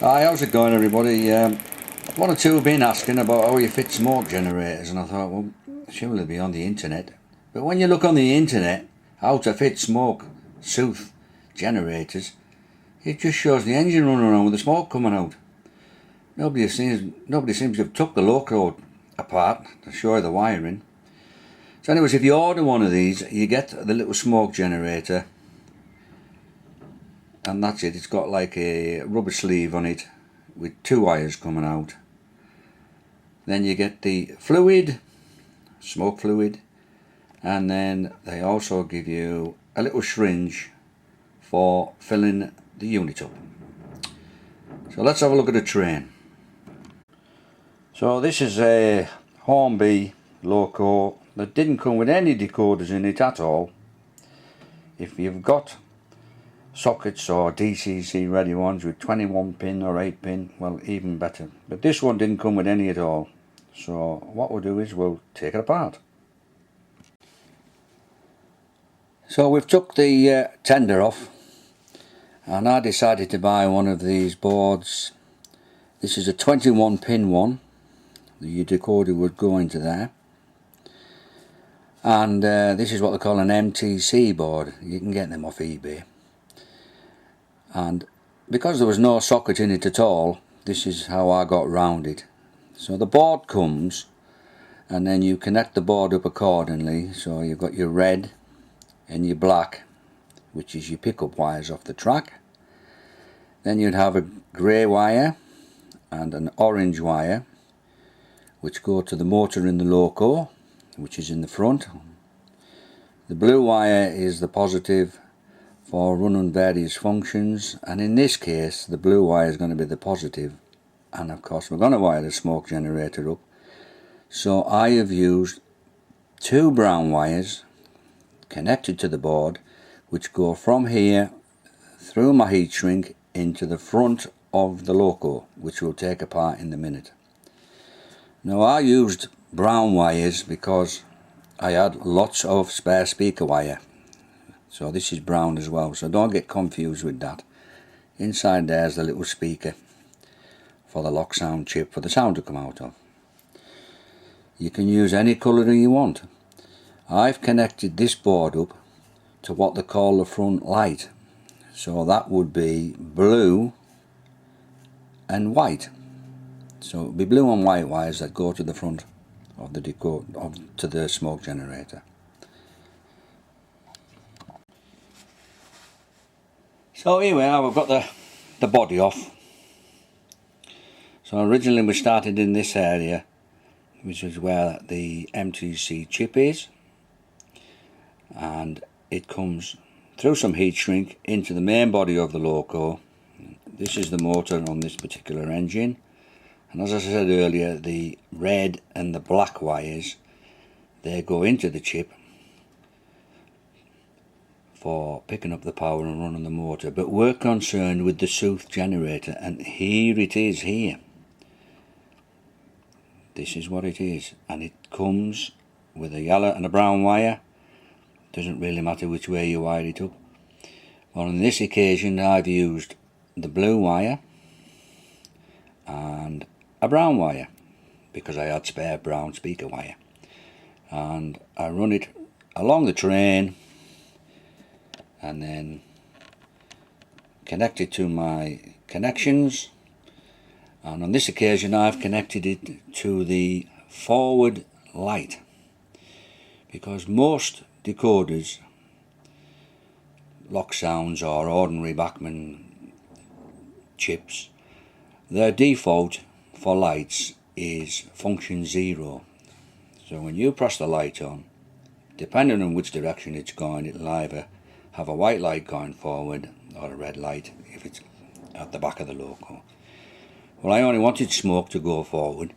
Hi, how's it going everybody? One or two have been asking about how you fit smoke generators, and I thought, well, surely they'll be on the internet. But when you look on the internet, how to fit smoke Seuthe generators, it just shows the engine running around with the smoke coming out. Nobody seems to have took the LOCO apart to show you the wiring. So anyways, if you order one of these, you get the little smoke generator, and that's it. It's got like a rubber sleeve on it with two wires coming out. Then you get the fluid, smoke fluid, and then they also give you a little syringe for filling the unit up. So let's have a look at the train. So this is a Hornby LOCO that didn't come with any decoders in it at all. If you've got sockets or DCC ready ones with 21 pin or 8 pin, well, even better. But this one didn't come with any at all. So what we'll do is we'll take it apart. So we've took the tender off, and I decided to buy one of these boards. This is a 21 pin one. The decoder would go into there. And this is what they call an MTC board. You can get them off eBay. And because there was no socket in it at all, this is how I got round it. So the board comes, and then you connect the board up accordingly. So you've got your red and your black, which is your pickup wires off the track. Then you'd have a grey wire and an orange wire, which go to the motor in the LOCO, which is in the front. The blue wire is the positive for running various functions, and in this case the blue wire is going to be the positive, and of course we're going to wire the smoke generator up. So I have used two brown wires connected to the board, which go from here through my heat shrink into the front of the LOCO, which we'll take apart in a minute. Now I used brown wires because I had lots of spare speaker wire. So this is brown as well, so don't get confused with that. Inside there's the little speaker for the LOKSOUND chip for the sound to come out of. You can use any colour you want. I've connected this board up to what they call the front light. So that would be blue and white. So it would be blue and white wires that go to the front of the to the smoke generator. So here we are, we've got the body off. So originally we started in this area, which is where the MTC chip is, and it comes through some heat shrink into the main body of the LOCO. This is the motor on this particular engine, and as I said earlier, the red and the black wires, they go into the chip for picking up the power and running the motor. But we're concerned with the Seuthe generator, and here it is here. This is what it is, and it comes with a yellow and a brown wire. Doesn't really matter which way you wire it up. Well, on this occasion I've used the blue wire and a brown wire because I had spare brown speaker wire, and I run it along the train and then connect it to my connections. And on this occasion I've connected it to the forward light, because most decoders, LOKSOUNDs or ordinary BACHMANN chips, their default for lights is function 0. So when you press the light on, depending on which direction it's going, it'll either have a white light going forward or a red light if it's at the back of the LOCO. Well, I only wanted smoke to go forward,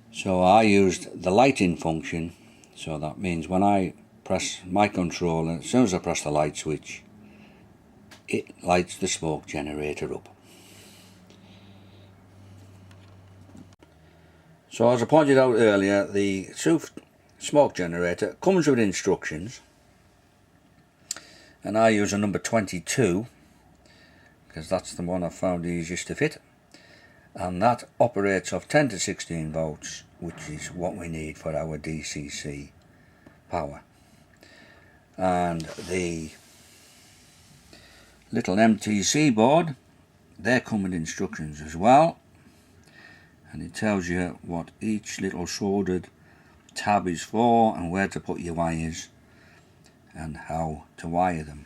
so I used the lighting function. So that means when I press my controller, as soon as I press the light switch, it lights the smoke generator up. So as I pointed out earlier, the Seuthe smoke generator comes with instructions, and I use a number 22 because that's the one I found easiest to fit, and that operates off 10 to 16 volts, which is what we need for our DCC power. And the little MTC board, they come with instructions as well, and it tells you what each little soldered tab is for and where to put your wires and how to wire them.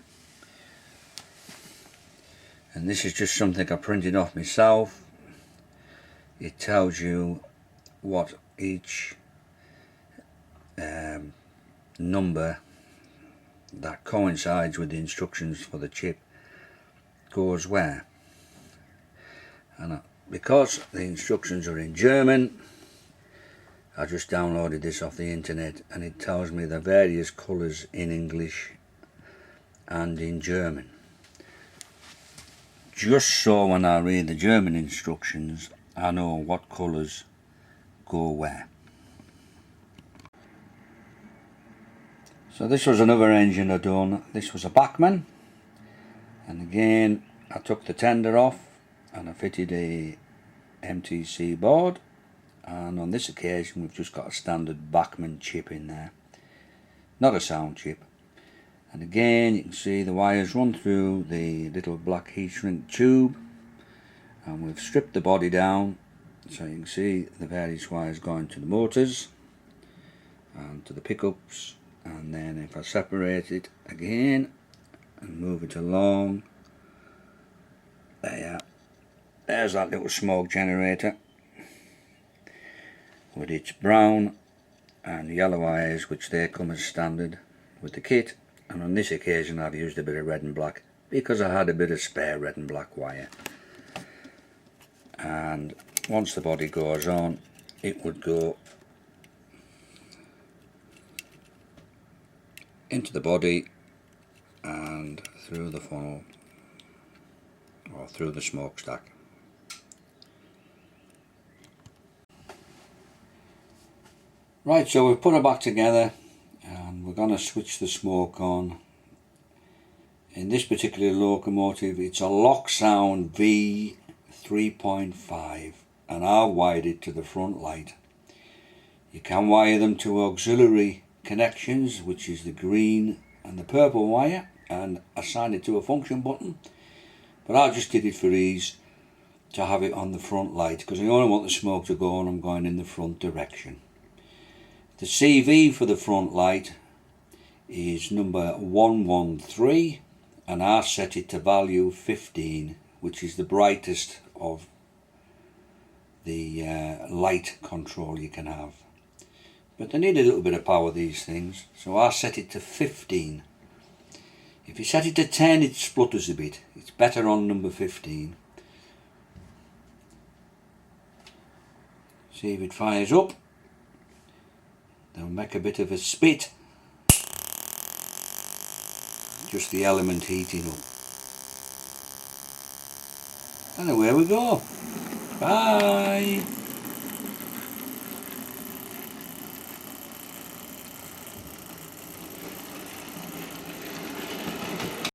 And this is just something I printed off myself. It tells you what each number that coincides with the instructions for the chip goes where. And because the instructions are in German, I just downloaded this off the internet, and it tells me the various colours in English and in German, just so when I read the German instructions I know what colours go where. So this was another engine I done. This was a BACHMANN, and again I took the tender off and I fitted a MTC board, and on this occasion we've just got a standard BACHMANN chip in there, not a sound chip. And again you can see the wires run through the little black heat shrink tube, and we've stripped the body down so you can see the various wires going to the motors and to the pickups. And then if I separate it again and move it along, there's that little smoke generator with its brown and yellow wires, which they come as standard with the kit. And on this occasion I've used a bit of red and black because I had a bit of spare red and black wire. And once the body goes on, it would go into the body and through the funnel or through the smokestack. Right, so we've put it back together and we're going to switch the smoke on. In this particular locomotive it's a LOKSOUND V3.5, and I've wired it to the front light. You can wire them to auxiliary connections, which is the green and the purple wire, and assign it to a function button, but I just did it for ease to have it on the front light because I only want the smoke to go on. I'm going in the front direction. The CV for the front light is number 113, and I set it to value 15, which is the brightest of the light control you can have. But they need a little bit of power, these things, so I set it to 15. If you set it to 10 it splutters a bit. It's better on number 15. See if it fires up. They'll make a bit of a spit. Just the element heating up. And away we go. Bye.